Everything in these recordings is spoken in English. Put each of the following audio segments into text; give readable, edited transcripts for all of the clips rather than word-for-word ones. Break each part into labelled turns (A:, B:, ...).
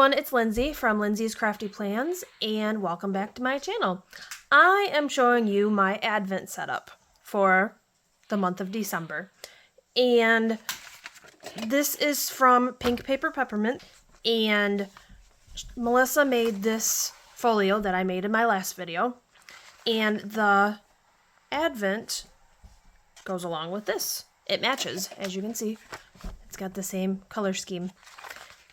A: everyone, it's Lindsay from Lindsay's Crafty Plans, and welcome back to my channel. I am showing you my Advent setup for the month of December. And this is from Pink Paper Peppermint, and Melissa made this folio that I made in my last video, and the Advent goes along with this. It matches, as you can see. It's got the same color scheme.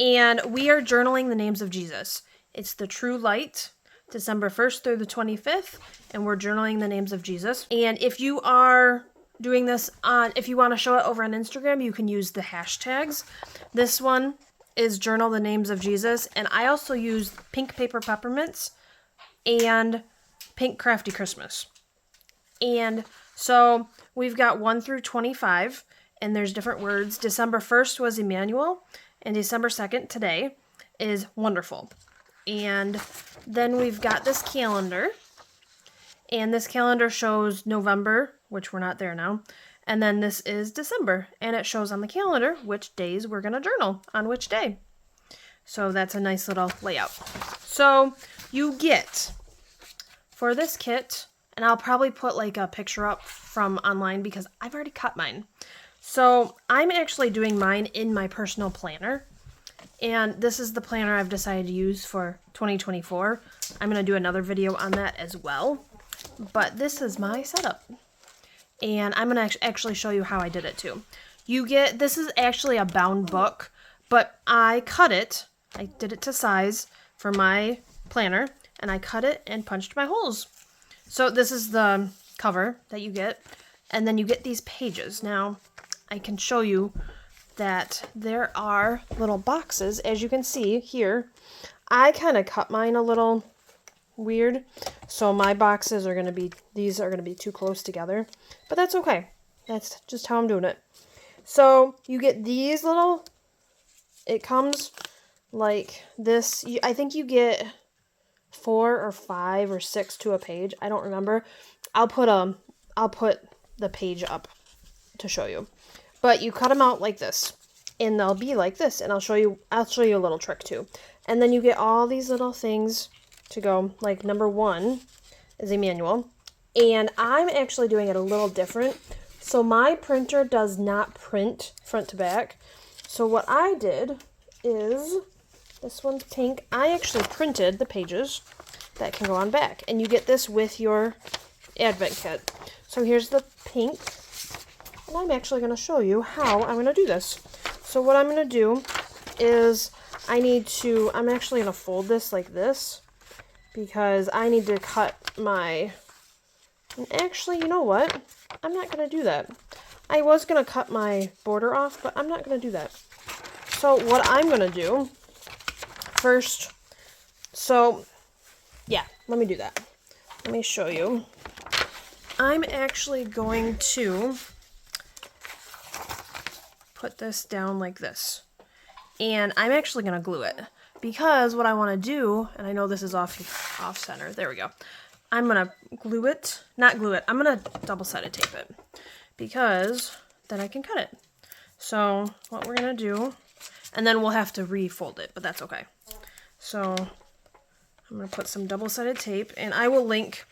A: And we are journaling the names of Jesus. It's the True Light, December 1st through the 25th, and we're journaling the names of Jesus. And if you are doing this if you want to show it over on Instagram, you can use the hashtags. This one is Journal the Names of Jesus, and I also use Pink Paper Peppermints and Pink Crafty Christmas. And so we've got 1 through 25, and there's different words. December 1st was Emmanuel, and December 2nd, today, is wonderful. And then we've got this calendar, and this calendar shows November, which we're not there now, and then this is December, and it shows on the calendar which days we're going to journal on which day. So that's a nice little layout. So you get, for this kit, and I'll probably put like a picture up from online because I've already cut mine. So I'm actually doing mine in my personal planner, and this is the planner I've decided to use for 2024. I'm going to do another video on that as well, but this is my setup, and I'm going to actually show you how I did it too. This is actually a bound book, but I cut it. I did it to size for my planner, and I cut it and punched my holes. So this is the cover that you get, and then you get these pages. Now, I can show you that there are little boxes, as you can see here. I kind of cut mine a little weird, so my boxes are going to be, these are going to be too close together, but that's okay. That's just how I'm doing it. So you get these little, it comes like this. I think you get 4 or 5 or 6 to a page. I don't remember. I'll put the page up to show you. But you cut them out like this, and they'll be like this, and I'll show you a little trick too. And then you get all these little things to go, like number 1 is Emmanuel, and I'm actually doing it a little different. So my printer does not print front to back. So what I did is, this one's pink. I actually printed the pages that can go on back, and you get this with your Advent kit. So here's the pink. And I'm actually going to show you how I'm going to do this. So what I'm going to do is I'm actually going to fold this like this because I need to cut and actually, you know what? I'm not going to do that. I was going to cut my border off, but I'm not going to do that. So what I'm going to do first, let me do that. Let me show you. I'm actually going to put this down like this, and I'm actually going to glue it because what I want to do, and I know this is off center, there we go, I'm going to I'm going to double-sided tape it because then I can cut it. So what we're going to do, and then we'll have to refold it, but that's okay. So I'm going to put some double-sided tape, and I will link,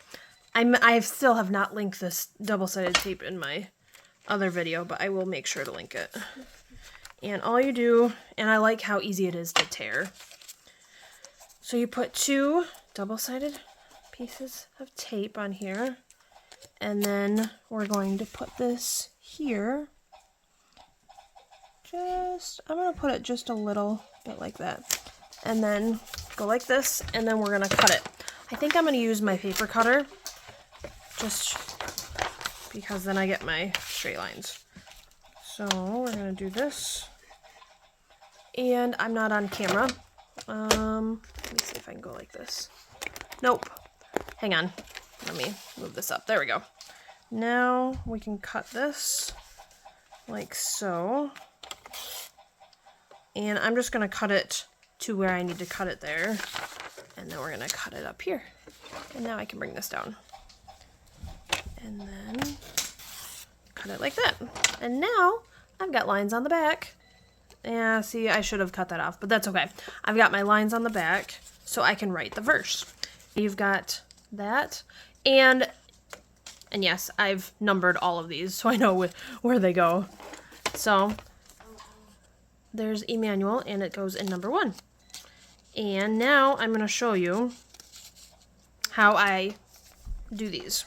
A: I still have not linked this double-sided tape in my other video, but I will make sure to link it. And all you do, and I like how easy it is to tear. So you put 2 double-sided pieces of tape on here, and then we're going to put this here. I'm going to put it just a little bit like that. And then go like this, and then we're going to cut it. I think I'm going to use my paper cutter, just because then I get my straight lines. So we're going to do this. And I'm not on camera. Let me see if I can go like this. Nope. Hang on. Let me move this up. There we go. Now we can cut this like so. And I'm just going to cut it to where I need to cut it there. And then we're going to cut it up here. And now I can bring this down. And then cut it like that. And now I've got lines on the back Yeah, see, I should have cut that off, but that's okay. I've got my lines on the back, so I can write the verse. You've got that, and yes, I've numbered all of these, so I know where they go. So, there's Emmanuel, and it goes in number 1. And now I'm going to show you how I do these.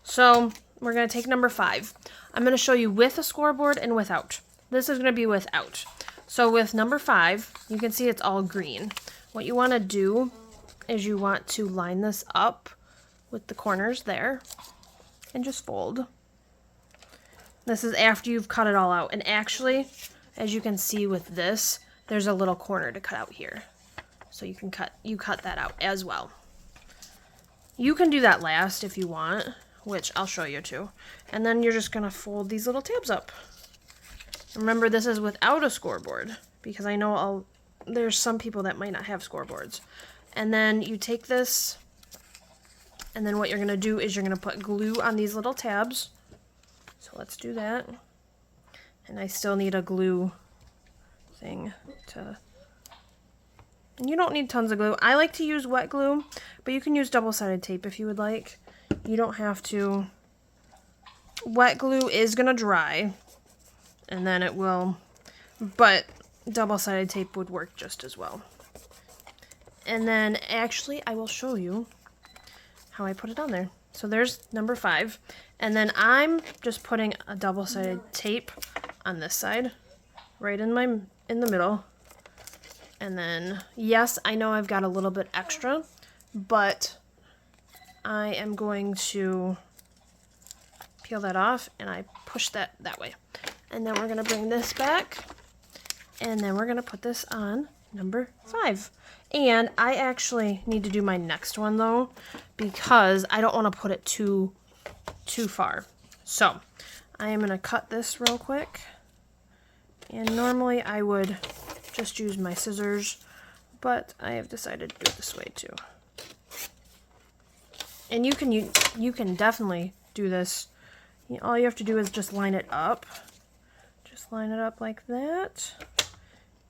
A: So, we're going to take number 5. I'm going to show you with a scoreboard and without. This is going to be without. So with number 5, you can see it's all green. What you want to do is you want to line this up with the corners there and just fold. This is after you've cut it all out. And actually, as you can see with this, there's a little corner to cut out here. So you cut that out as well. You can do that last if you want, which I'll show you too. And then you're just going to fold these little tabs up. Remember, this is without a scoreboard, because I know there's some people that might not have scoreboards. And then you take this, and then what you're going to do is you're going to put glue on these little tabs. So let's do that. And I still need a glue thing to... And you don't need tons of glue. I like to use wet glue, but you can use double-sided tape if you would like. You don't have to. Wet glue is going to dry, and then it will, but double-sided tape would work just as well. And then actually I will show you how I put it on there. So there's number 5, and then I'm just putting a double-sided tape on this side, right in the middle. And then, yes, I know I've got a little bit extra, but I am going to peel that off, and I push that way. And then we're going to bring this back, and then we're going to put this on number 5. And I actually need to do my next one, though, because I don't want to put it too far. So, I am going to cut this real quick. And normally I would just use my scissors, but I have decided to do it this way, too. And you can definitely do this. All you have to do is just line it up. Just line it up like that.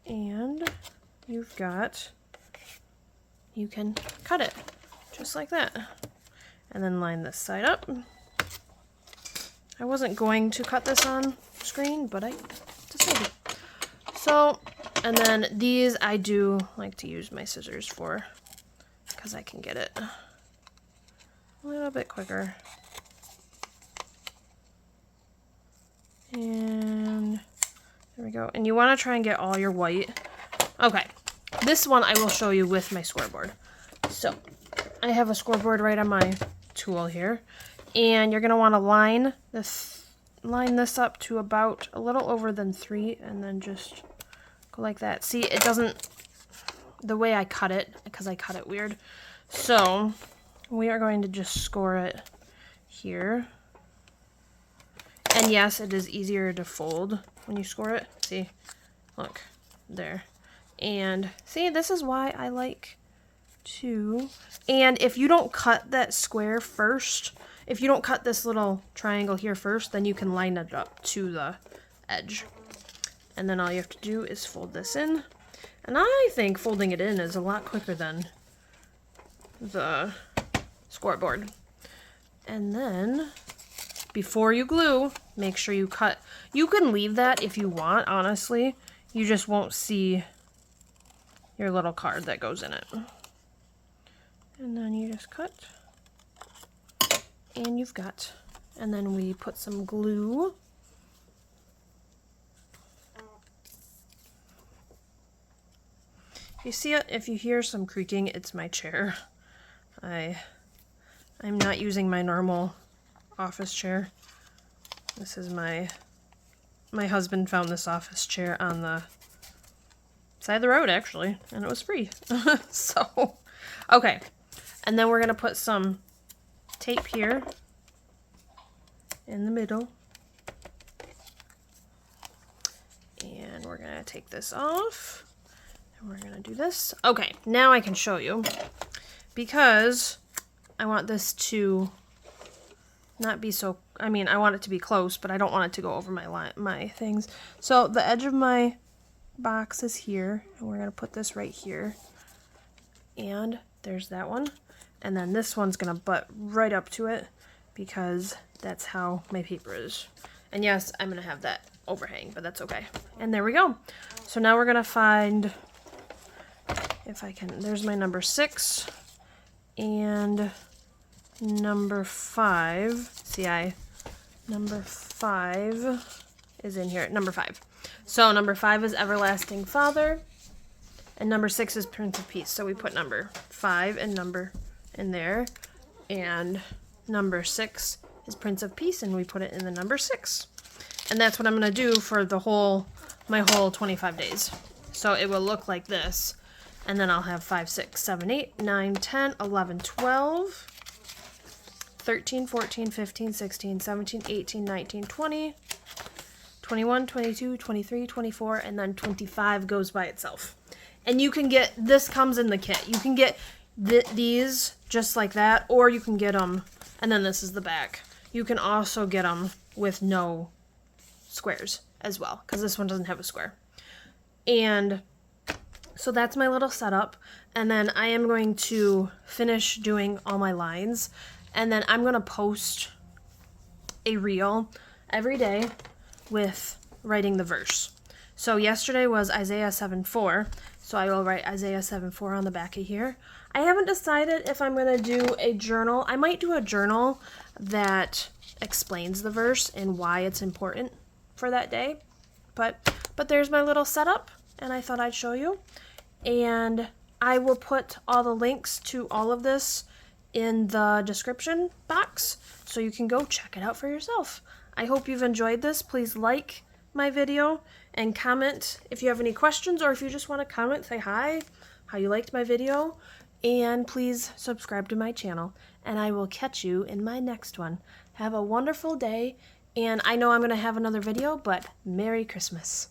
A: And you can cut it just like that. And then line this side up. I wasn't going to cut this on screen, but I decided. So, and then these I do like to use my scissors for, because I can get it a little bit quicker. And there we go. And you want to try and get all your white. Okay, this one I will show you with my scoreboard. So, I have a scoreboard right on my tool here. And you're going to want to line this up to about a little over than 3, and then just go like that. See, it doesn't, the way I cut it, because I cut it weird. So, we are going to just score it here. And yes, it is easier to fold when you score it. See, look, there. And see, this is why I like to, and if you don't cut that square first, if you don't cut this little triangle here first, then you can line it up to the edge. And then all you have to do is fold this in. And I think folding it in is a lot quicker than the scoreboard. And then, before you glue, make sure you cut. You can leave that if you want, honestly. You just won't see your little card that goes in it. And then you just cut. And you've got. And then we put some glue. If you see it, if you hear some creaking, it's my chair. I'm not using my normal office chair. This is my husband found this office chair on the side of the road, actually, and it was free. So, okay. And then we're going to put some tape here in the middle. And we're going to take this off. And we're going to do this. Okay, now I can show you. Because I want this to not be so, I mean, I want it to be close, but I don't want it to go over my things. So the edge of my box is here, and we're going to put this right here. And there's that one. And then this one's going to butt right up to it because that's how my paper is. And yes, I'm going to have that overhang, but that's okay. And there we go. So now we're going to find, if I can, there's my number 6 and number 5. See, number 5 is in here. Number 5. So number 5 is Everlasting Father, and number 6 is Prince of Peace. So we put number 5 and number in there, and number 6 is Prince of Peace, and we put it in the number 6. And that's what I'm going to do for the my whole 25 days. So it will look like this. And then I'll have 5, 6, 7, 8, 9, 10, 11, 12, 13, 14, 15, 16, 17, 18, 19, 20, 21, 22, 23, 24, and then 25 goes by itself. And you can get, this comes in the kit. You can get these just like that, or you can get them, and then this is the back. You can also get them with no squares as well, because this one doesn't have a square. And so that's my little setup, and then I am going to finish doing all my lines, and then I'm going to post a reel every day with writing the verse. So yesterday was Isaiah 7:4, so I will write Isaiah 7:4 on the back of here. I haven't decided if I'm going to do a journal. I might do a journal that explains the verse and why it's important for that day, but there's my little setup, and I thought I'd show you. And I will put all the links to all of this in the description box, so you can go check it out for yourself. I hope you've enjoyed this. Please like my video and comment if you have any questions, or if you just want to comment, say hi, how you liked my video, and please subscribe to my channel, and I will catch you in my next one. Have a wonderful day, and I know I'm going to have another video, but Merry Christmas.